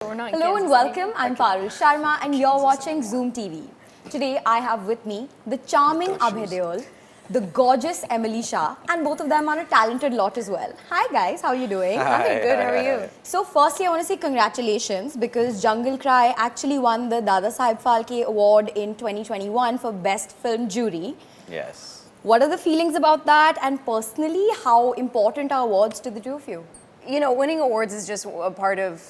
Hello and welcome. I'm Parul Sharma and you're watching Zoom TV. Today I have with me the charming Abhay Deol, the gorgeous Emily Shah, and both of them are a talented lot as well. Hi guys, how are you doing? Hi, I'm good, how are you? So firstly I want to say congratulations because Jungle Cry actually won the Dada Saheb Phalke Award in 2021 for Best Film Jury. Yes. What are the feelings about that, and personally how important are awards to the two of you? You know, winning awards is just a part of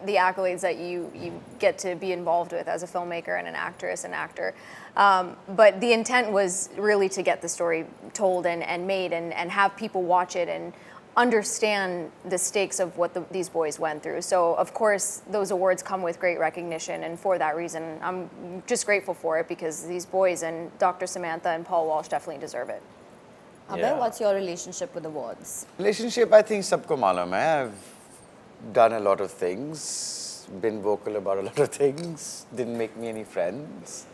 the accolades that you get to be involved with as a filmmaker and an actress and actor. But the intent was really to get the story told and made and have people watch it and understand the stakes of what these boys went through. So, of course, those awards come with great recognition, and for that reason, I'm just grateful for it because these boys and Dr. Samantha and Paul Walsh definitely deserve it. Abhay, what's your relationship with awards? Relationship, I think सबको मालूम है. I've done a lot of things, been vocal about a lot of things, didn't make me any friends.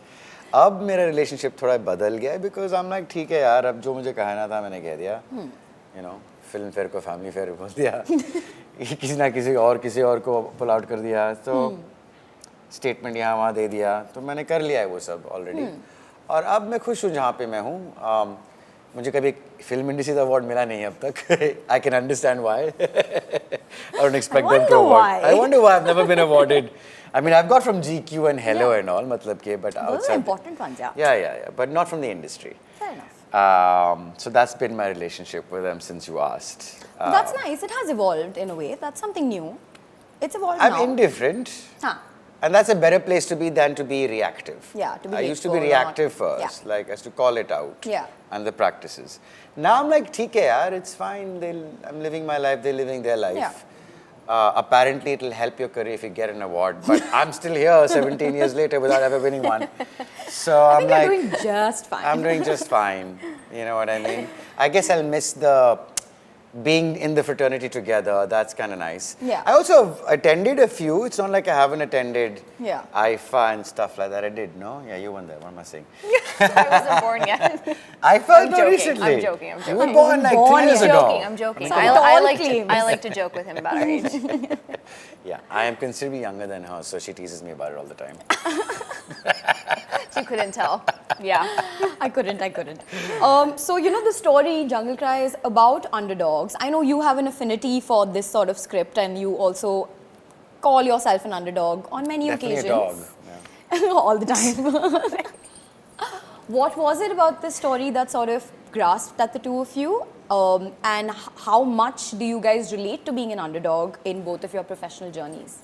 अब मेरा relationship थोड़ा बदल गया है because I'm like ठीक है यार, अब जो मुझे कहना था मैंने कह दिया. You know, film fair को family fair बोल दिया. किसी और को pull out कर दिया. तो statement यहाँ वहाँ दे दिया. तो मैंने कर लिया है वो सब already. और अब मैं खुश हूँ जहाँ पे मैं हूँ. मुझे कभी फिल्म इंडस्ट्री अवार्ड मिला नहीं अब तक. I can understand why. I don't expect them to award. I wonder why I've never been awarded. I mean, I've got from GQ and Hello and all, मतलब के, but outside. Those are important ones, yeah. Yeah, but not from the industry. Fair enough. So that's been my relationship with them since you asked. That's nice. It has evolved in a way. That's something new. It's evolved now. I'm indifferent. And that's a better place to be than to be reactive. Yeah, to be I used to be reactive first, like I used to call it out. Yeah. And the practices. Now I'm like, theek hai yaar, it's fine. I'm living my life, they're living their life. Yeah. Apparently it'll help your career if you get an award, but I'm still here 17 years later without ever winning one. So I I'm think like, you're doing just fine. I'm doing just fine. You know what I mean? I guess I'll miss the being in the fraternity together. That's kind of nice. Yeah. I also attended a few. It's not like I haven't attended IFA and stuff like that. I did, no? Yeah, you weren't there. What am I saying? I wasn't born yet. IFA not recently. I'm joking. You were born like 3 years ago. I'm joking. Like I like to joke with him about our age. Yeah, I am considerably younger than her, so she teases me about it all the time. She couldn't tell. Yeah. I couldn't. So, you know, the story Jungle Cry is about underdogs. I know you have an affinity for this sort of script and you also call yourself an underdog on many occasions. A dog. Yeah. All the time. What was it about this story that sort of grasped at the two of you? And how much do you guys relate to being an underdog in both of your professional journeys?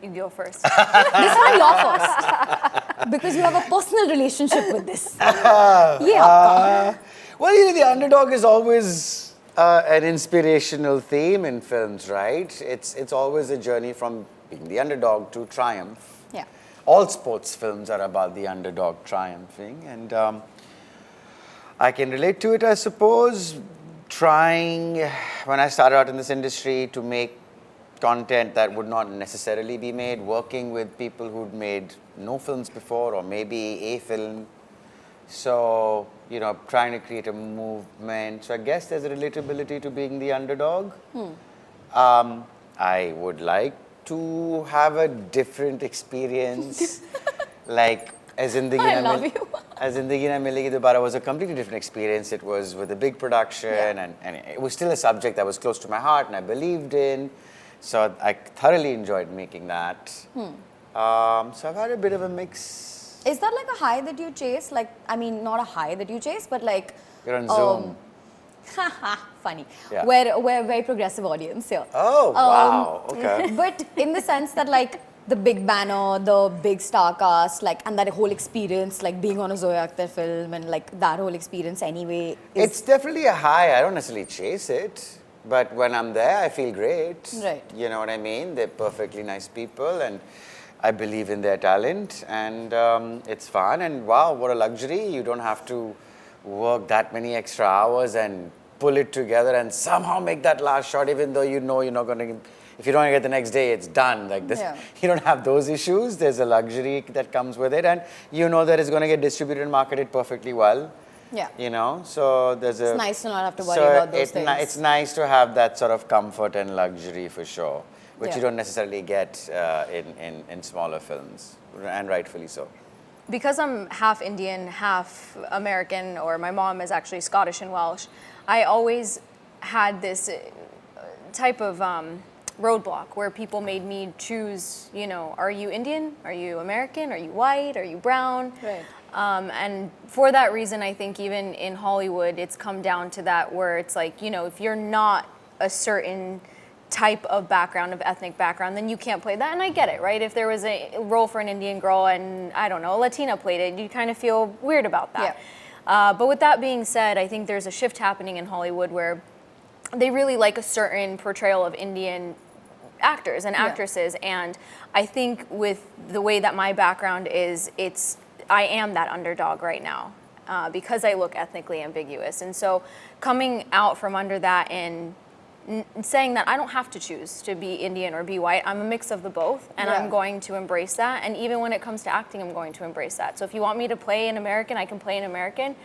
You go first. This one you're first. Because you have a personal relationship with this. Well, you know, the underdog is always an inspirational theme in films, right? It's always a journey from being the underdog to triumph. Yeah. All sports films are about the underdog triumphing, and I can relate to it, I suppose. Trying, when I started out in this industry, to make content that would not necessarily be made, working with people who'd made no films before or maybe a film. So, you know, trying to create a movement. So I guess there's a relatability to being the underdog. I would like to have a different experience. Like, as in the Zindagi Na Milegi Dobara was a completely different experience. It was with a big production and it was still a subject that was close to my heart and I believed in. So I thoroughly enjoyed making that. So I've had a bit of a mix. Is that like a high that you chase? Like, I mean, not a high that you chase, but like... You're on Zoom. Funny. Yeah. We're a very progressive audience here. Oh, wow. Okay. But in the sense that like the big banner, the big star cast, like, and that whole experience, like being on a Zoya Akhtar film and like that whole experience anyway. It's definitely a high. I don't necessarily chase it. But when I'm there, I feel great. Right. You know what I mean? They're perfectly nice people and I believe in their talent and it's fun and wow, what a luxury. You don't have to work that many extra hours and pull it together and somehow make that last shot even though you know you're not going to, if you don't get the next day, it's done. Like this, you don't have those issues. There's a luxury that comes with it and you know that it's going to get distributed and marketed perfectly well. Yeah. You know, so there's It's nice to not have to worry about those things. It's nice to have that sort of comfort and luxury for sure. which you don't necessarily get in smaller films, and rightfully so. Because I'm half Indian, half American, or my mom is actually Scottish and Welsh, I always had this type of roadblock where people made me choose, you know, are you Indian? Are you American? Are you white? Are you brown? Right. And for that reason, I think even in Hollywood, it's come down to that where it's like, you know, if you're not a certain type of background, of ethnic background, then you can't play that. And I get it, right? If there was a role for an Indian girl and, I don't know, a Latina played it, you kind of feel weird about that. Yeah. But with that being said, I think there's a shift happening in Hollywood where they really like a certain portrayal of Indian actors and actresses. And I think with the way that my background is, I am that underdog right now because I look ethnically ambiguous. And so coming out from under that and saying that I don't have to choose to be Indian or be white. I'm a mix of the both, and I'm going to embrace that. And even when it comes to acting, I'm going to embrace that. So if you want me to play an American, I can play an American.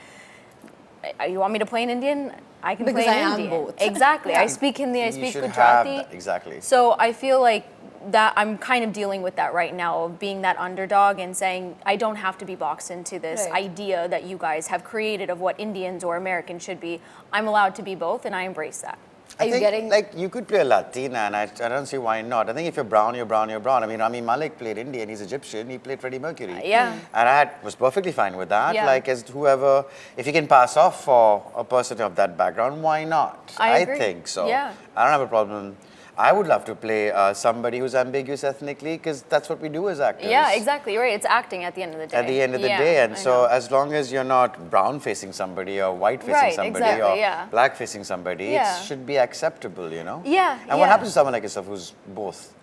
You want me to play an Indian? I can Because play I an am Indian. both. Exactly. I speak Hindi, I You speak should Gujarati. have that, exactly. So I feel like that I'm kind of dealing with that right now, of being that underdog and saying I don't have to be boxed into this idea that you guys have created of what Indians or Americans should be. I'm allowed to be both, and I embrace that. Are you think, getting like, you could play a Latina, and I don't see why not. I think if you're brown, you're brown, you're brown. I mean, Rami Malek played Indian, he's Egyptian, he played Freddie Mercury. Yeah. And I was perfectly fine with that. Yeah. Like, as whoever, if you can pass off for a person of that background, why not? I agree. think so. Yeah. I don't have a problem. I would love to play somebody who's ambiguous ethnically, because that's what we do as actors. Yeah, exactly. You're right. It's acting at the end of the day. At the end of the day, and so as long as you're not brown facing somebody or white facing somebody or black facing somebody, it should be acceptable, you know? Yeah. And what happens to someone like yourself who's both?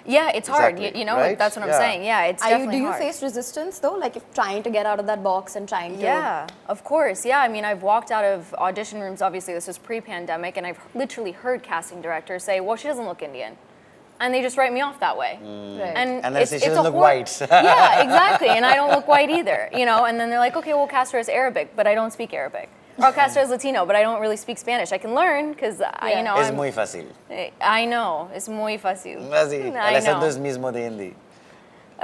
Yeah, it's hard. Exactly, You know, right? that's what I'm saying. Yeah, it's definitely do you hard. face resistance though? Like if trying to get out of that box and trying to... Yeah, of course. Yeah, I mean, I've walked out of audition rooms, obviously this was pre-pandemic, and I've literally heard casting directors say, well, she doesn't look Indian. And they just write me off that way. Right. And then say she doesn't look white. Yeah, exactly. And I don't look white either, you know? And then they're like, okay, we'll cast her as Arabic, but I don't speak Arabic. Or I'll cast her as Latino, but I don't really speak Spanish. I can learn, because, you know, Es muy fácil. I know. It's muy fácil. Así. El I acento know. es mismo de Hindi.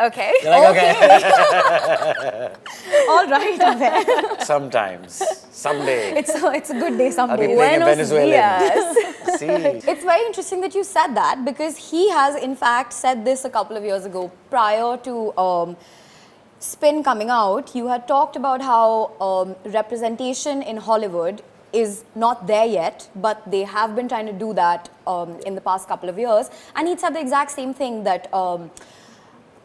Okay. You're like, okay. All right, Abhay. Sometimes. Someday. It's a good day I'll be someday. playing a Buenos Venezuelan. dias. See? It's very interesting that you said that, because he has in fact said this a couple of years ago prior to Spin coming out. You had talked about how representation in Hollywood is not there yet, but they have been trying to do that in the past couple of years. And he said the exact same thing, that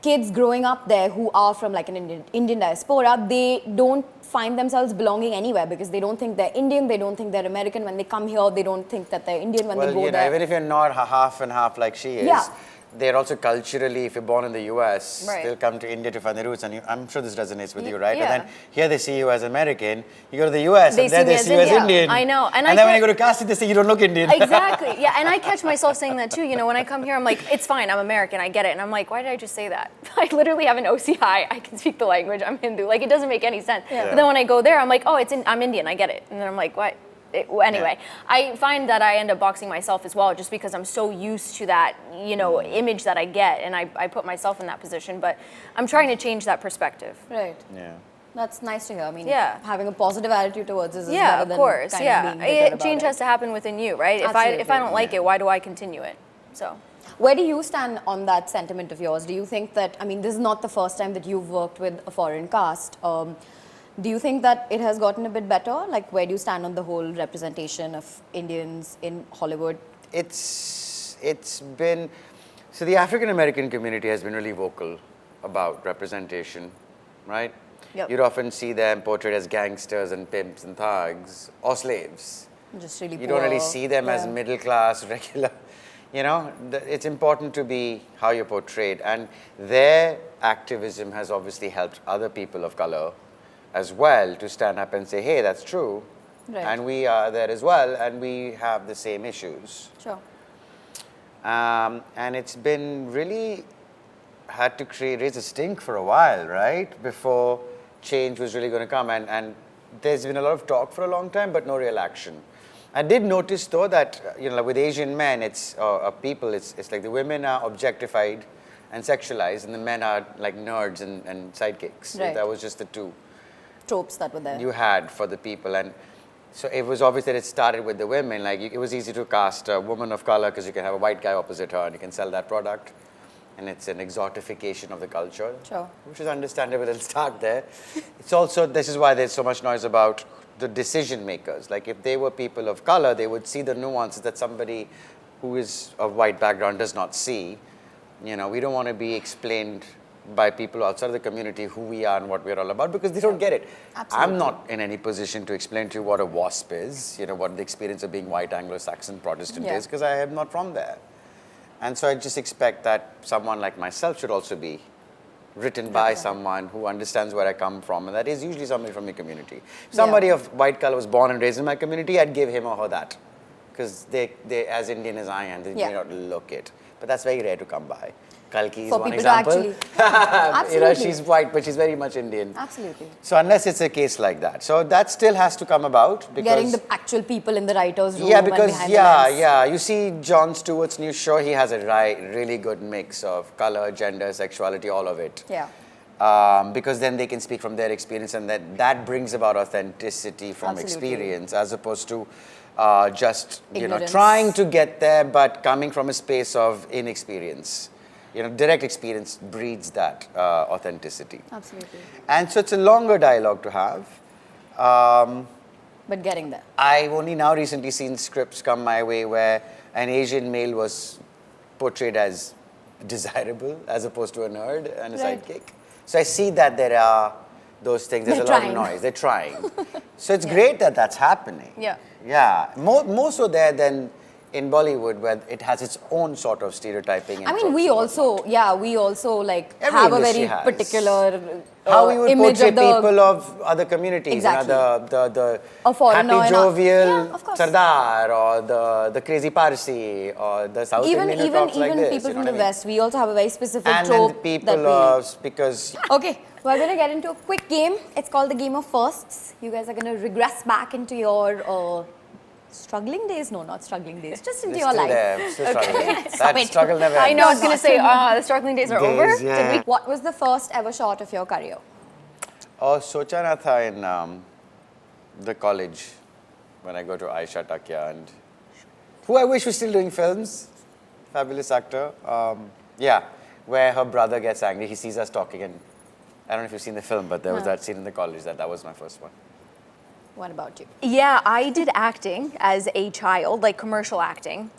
kids growing up there who are from like an Indian diaspora, they don't find themselves belonging anywhere because they don't think they're Indian, they don't think they're American. When they come here, they don't think that they're Indian when they go you know, there. even if you're not half and half like she is, they're also culturally, if you're born in the US, they'll come to India to find their roots. And I'm sure this resonates with you, right? Yeah. And then here they see you as American, you go to the US, They and there see me they as see you as Indian. Indian. I know. And then when you go to casting, they say you don't look Indian. Exactly. Yeah, and I catch myself saying that too. You know, when I come here, I'm like, it's fine, I'm American, I get it. And I'm like, why did I just say that? I literally have an OCI, I can speak the language, I'm Hindu. Like, it doesn't make any sense. But then when I go there, I'm like, oh, I'm Indian, I get it. And then I'm like, what? Anyway, I find that I end up boxing myself as well, just because I'm so used to that, you know, image that I get, and I put myself in that position. But I'm trying to change that perspective. Right. Yeah. That's nice to hear. I mean, Yeah. having a positive attitude towards this is Yeah, better of than course. kind Yeah, of being bitter about change it. has to happen within you, right? If Absolutely. I don't like it, why do I continue it? So. Where do you stand on that sentiment of yours? Do you think that, I mean, this is not the first time that you've worked with a foreign cast. Do you think that it has gotten a bit better? Like, where do you stand on the whole representation of Indians in Hollywood? It's been, so the African American community has been really vocal about representation, right? Yep. You'd often see them portrayed as gangsters and pimps and thugs or slaves. Just really You don't really poor. see them as middle class, regular. You know, it's important to be how you're portrayed. And their activism has obviously helped other people of color as well to stand up and say, hey, that's true. Right. And we are there as well, and we have the same issues. Sure. And it's been really had to raise a stink for a while, right? Before change was really going to come. And there's been a lot of talk for a long time, but no real action. I did notice though that like with Asian men, it's people. It's like the women are objectified and sexualized, and the men are like nerds and sidekicks. Right. That was just the two Tropes that were there. you had for the people, and so it was obvious that it started with the women. Like it was easy to cast a woman of color because you can have a white guy opposite her and you can sell that product, and it's an exotification of the culture, Sure. which is understandable. It'll start there. It's also, this is why there's so much noise about the decision makers. Like if they were people of color, they would see the nuances that somebody who is of white background does not see. We don't want to be explained by people outside of the community who we are and what we're all about, because they don't get it. Absolutely. I'm not in any position to explain to you what a WASP is, what the experience of being white Anglo-Saxon Protestant Yeah. is, because I am not from there. And so I just expect that someone like myself should also be written by someone who understands where I come from, and that is usually somebody from the community. If somebody of white color was born and raised in my community, I'd give him or her that, because they as Indian as I am, they may not look it. But that's very rare to come by. Kalki is For one people to example. Absolutely. She's white, but she's very much Indian. Absolutely. So unless it's a case like that, so that still has to come about, because Getting the actual people in the writers' room. yeah, and because behind the lens. you see Jon Stewart's new show, he has a really good mix of color, gender, sexuality, all of it. Yeah. Because then they can speak from their experience, and that brings about authenticity from Absolutely. experience, as opposed to just Ignorance. trying to get there, but coming from a space of inexperience. Direct experience breeds that authenticity. Absolutely. And so it's a longer dialogue to have. But getting there. I've only now recently seen scripts come my way where an Asian male was portrayed as desirable as opposed to a nerd and a Right. sidekick. So I see that there are those things. There's They're a lot trying. of noise. They're trying. So it's great that that's happening. Yeah. Yeah. More so there than in Bollywood, where it has its own sort of stereotyping. And I mean, tropes we and also, whatnot. like Every have a industry very has. particular How we would image portray of the people of other communities, Exactly. the A foreigner happy in jovial Yeah, of course. Sardar, or the crazy Parsi, or the South even Indian who talks like this. people you know from what the I mean? West, we also have a very specific And then trope the people that we. of, because Okay, we're going to get into a quick game. It's called the game of firsts. You guys are going to regress back into your struggling days. No, not struggling days. Just into they're your still life. there, still struggling. Stop That it. struggle never I ends. know, I was going to say, the struggling days are over. Days, yeah. Did we? What was the first ever shot of your career? Oh, socha na tha in the college when I go to Aisha Takya, and who I wish was still doing films. Fabulous actor. Yeah, where her brother gets angry. He sees us talking, and I don't know if you've seen the film, but there was that scene in the college that was my first one. What about you? Yeah, I did acting as a child, like commercial acting.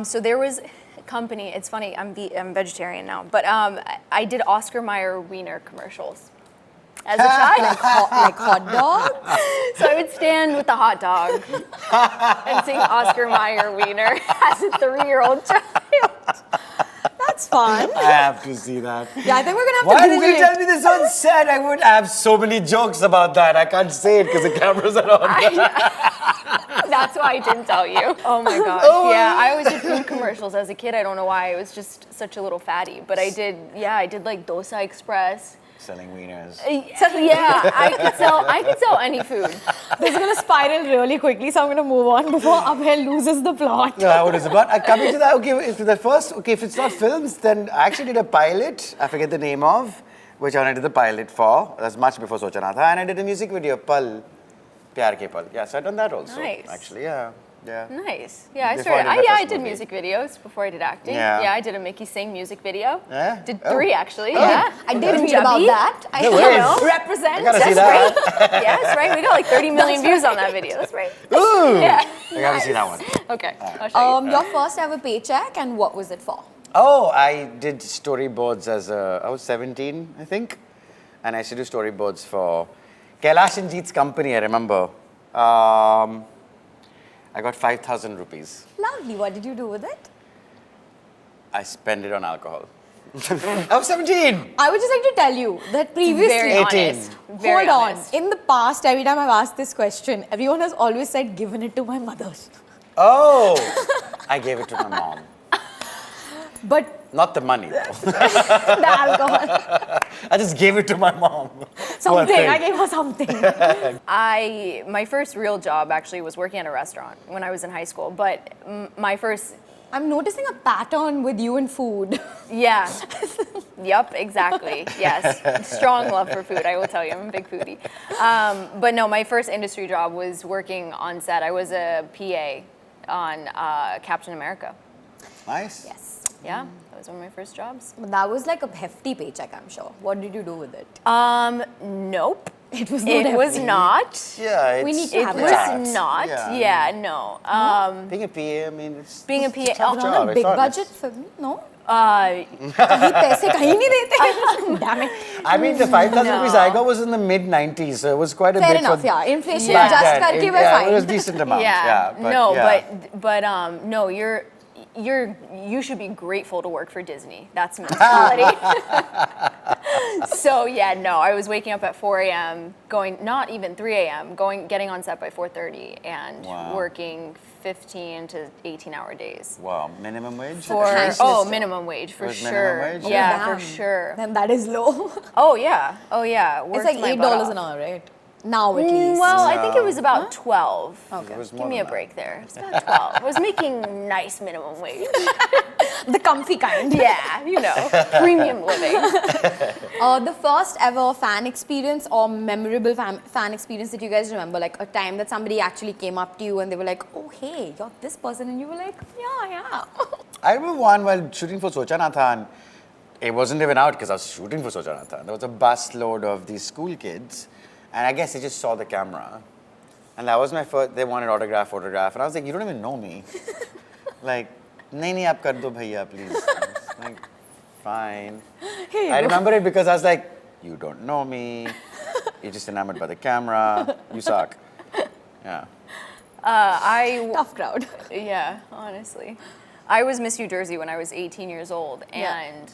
So there was a company. It's funny. I'm vegetarian now, but I did Oscar Mayer wiener commercials as a child. Like hot dog? So I would stand with the hot dog and sing Oscar Mayer wiener as a 3-year-old child. That's fun. I have to see that. Yeah, I think we're going to have Why to did Google you it. tell me this on set? I would have so many jokes about that. I can't say it because the cameras are on. That's why I didn't tell you. Oh my gosh. Yeah, I always did food commercials as a kid. I don't know why. I was just such a little fatty. But I did like Dosa Express. Selling wieners. Yeah, I could sell any food. This is going to spiral really quickly, so I'm going to move on before Abhay loses the plot. Yeah, what is it about? Coming to that, if it's not films, then I actually did a pilot, I forget the name of, which I did the pilot for. That's much before Socha Na Tha. And I did a music video, Pal, Pyar Ke Pal. Yeah, so I've done that also. Nice. Actually, yeah. Nice. Yeah, Before I did my I first did movie. music videos before I did acting. Yeah. I did a Mickey Sing music video. Yeah? Did Oh. 3 actually. Yeah. I did read Punjabi. about that. I No you ways. know, represent. I gotta see That's that. right. Yes, right. We got like 30 million views on that video. That's right. Ooh! Yeah. I gotta see that one. Okay. I'll show you. Your first ever paycheck, and what was it for? Oh, I did storyboards I was 17, I think. And I used to do storyboards for Kailash and Jeet's company, I remember. I got 5,000 rupees. Lovely. What did you do with it? I spent it on alcohol. I was 17! I would just like to tell you that previously. Very 18. honest. Very Hold on. honest. In the past, every time I've asked this question, everyone has always said, given it to my mother. Oh! I gave it to my mom. But Not the money, though. the alcohol. I just gave it to my mom. Something. thing. I gave her something. My first real job actually was working at a restaurant when I was in high school. But my first, I'm noticing a pattern with you and food. yeah, yep, exactly. Yes, strong love for food. I will tell you, I'm a big foodie. But no, my first industry job was working on set. I was a PA on Captain America. Nice. Yes. Yeah, that was one of my first jobs. But that was like a hefty paycheck, I'm sure. What did you do with it? Nope. It was not It was hefty. not. Yeah, it's, We need to It have a was chat. not. Yeah. Yeah, no. being a PA, I mean, it's Being a it's PA, tough Run job. a It's big not- budget film, no? Uh, कहीं पैसे कहीं नहीं देते. Damn it. I mean, the 5,000 No. rupees I got was in the mid 90s, so it was quite a Fair bit. enough, for yeah. Inflation Yeah. adjust back then. करके It- we're yeah, fine. it was decent amount. yeah. but, No, yeah. but no, you should be grateful to work for Disney. That's mentality. So yeah, no, I was waking up at 4 a.m., going not even 3 a.m., getting on set by 4:30 and Wow. working 15 to 18-hour days. Wow, minimum wage? For Cashless job. minimum wage for It was sure. minimum wage? Yeah, Damn. for sure. Then that is low. Oh yeah, oh yeah. It's Worked like my $8 butt off. an hour, right? Now at least. Well, I think it No. was about 12. It was more Give me than a that. break there. It's about 12. I was making nice minimum wage. The comfy kind. Yeah, you know, premium living. The first ever fan experience or memorable fan experience that you guys remember, like a time that somebody actually came up to you and they were like, oh, hey, you're this person. And you were like, yeah. I remember one while shooting for Socha Na Tha, and it wasn't even out because I was shooting for Socha Na Tha. There was a bus load of these school kids, and I guess they just saw the camera. And that was my first, they wanted autograph. And I was like, you don't even know me. Like, nahi, aap kar do bhaiya, please. I was like, fine. I remember it because I was like, you don't know me. You're just enamored by the camera. You suck. Yeah. Tough crowd. Yeah, honestly. I was Miss New Jersey when I was 18 years old, Yeah. and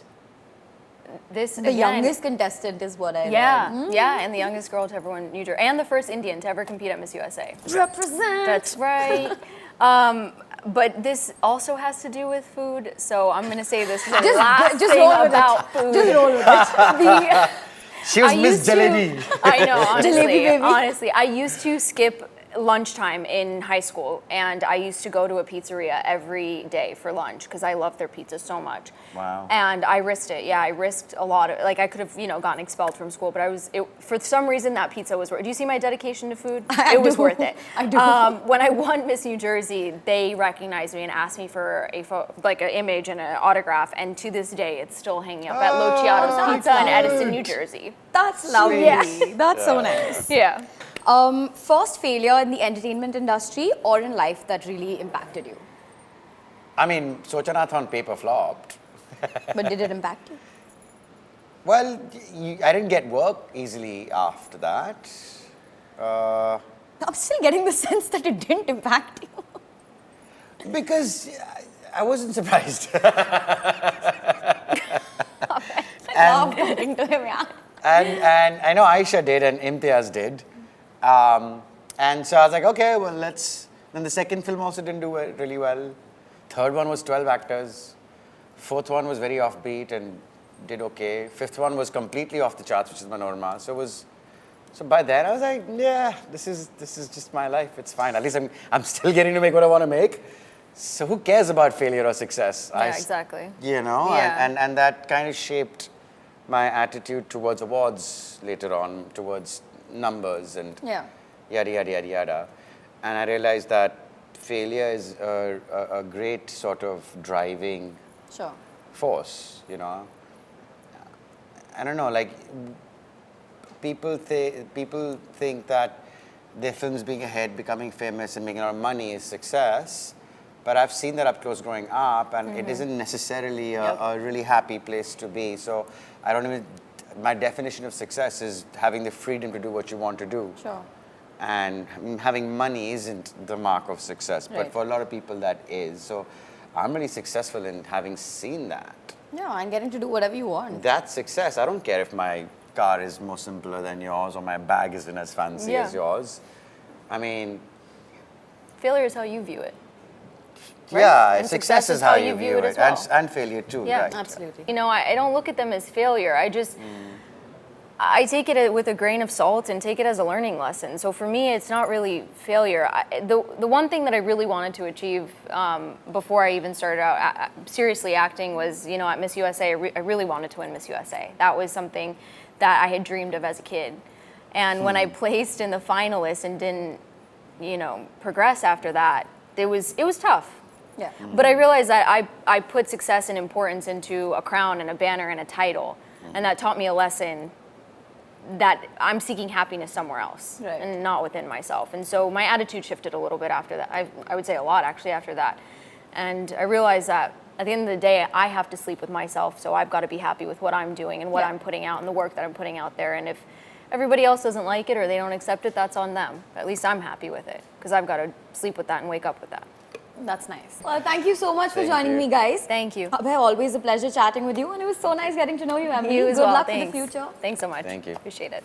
this The again, youngest contestant is what I read. Yeah, yeah, and the youngest girl to ever win New Jersey, and the first Indian to ever compete at Miss USA. Represent. That's right. But this also has to do with food, so I'm gonna say this is the last just thing roll with about it. food. Just roll with it. She was I Miss used to- Jalebi. I know, Jalebi baby. honestly, I used to skip lunchtime in high school, and I used to go to a pizzeria every day for lunch because I love their pizza so much. Wow. And I risked it. Yeah, I risked a lot of, like I could have, gotten expelled from school, but for some reason that pizza was worth it. Do you see my dedication to food? It was do. worth it. I do. When I won Miss New Jersey, they recognized me and asked me for an image and an autograph, and to this day, it's still hanging up at Luciano's that's Pizza in Edison, cute. New Jersey. That's lovely. Yeah. That's so nice. Yeah. First failure in the entertainment industry or in life that really impacted you? I mean, Socha Na Tha on paper flopped. But did it impact you? Well, I didn't get work easily after that. I'm still getting the sense that it didn't impact you. Because I wasn't surprised. I love talking to him, yeah. and I know Aisha did and Imtiaz did. And so I was like, okay, well, let's. Then the second film also didn't do really well. Third one was 12 actors. Fourth one was very offbeat and did okay. Fifth one was completely off the charts, which is Manorama. So by then I was like, yeah, this is just my life. It's fine. At least I'm still getting to make what I want to make. So who cares about failure or success? Yeah, exactly. You know, Yeah. and that kind of shaped my attitude towards awards later on, towards numbers and Yeah. yada, yada, yada, yada. And I realized that failure is a great sort of driving Sure. force, you know. I don't know, like people think that their films being ahead, becoming famous and making a lot of money is success. But I've seen that up close growing up, and it isn't necessarily a really happy place to be. So I don't even, my definition of success is having the freedom to do what you want to do. Sure. And having money isn't the mark of success, but Right. for a lot of people that is. So I'm really successful in having seen that. Yeah, and getting to do whatever you want. That's success. I don't care if my car is more simpler than yours or my bag isn't as fancy Yeah. as yours. I mean, Failure is how you view it. Right? yeah, And success is how you view it. as well. And failure too, Yeah, right? Absolutely. I don't look at them as failure. I just, I take it with a grain of salt and take it as a learning lesson. So for me, it's not really failure. The one thing that I really wanted to achieve before I even started out seriously acting was, you know, at Miss USA, I really wanted to win Miss USA. That was something that I had dreamed of as a kid. And when I placed in the finalists and didn't, you know, progress after that, it was tough. Yeah. But I realized that I put success and importance into a crown and a banner and a title. And that taught me a lesson that I'm seeking happiness somewhere else Right. and not within myself. And so my attitude shifted a little bit after that. I would say a lot actually after that. And I realized that at the end of the day, I have to sleep with myself. So I've got to be happy with what I'm doing and what Yeah. I'm putting out and the work that I'm putting out there. And if everybody else doesn't like it or they don't accept it, that's on them. At least I'm happy with it because I've got to sleep with that and wake up with that. That's nice. Well, thank you so much for Thank joining you. me, guys. Thank you. Abhay, always a pleasure chatting with you, and it was so nice getting to know you, Emily. You as Good well. luck Thanks. for the future. Thanks so much. Thank you. Appreciate it.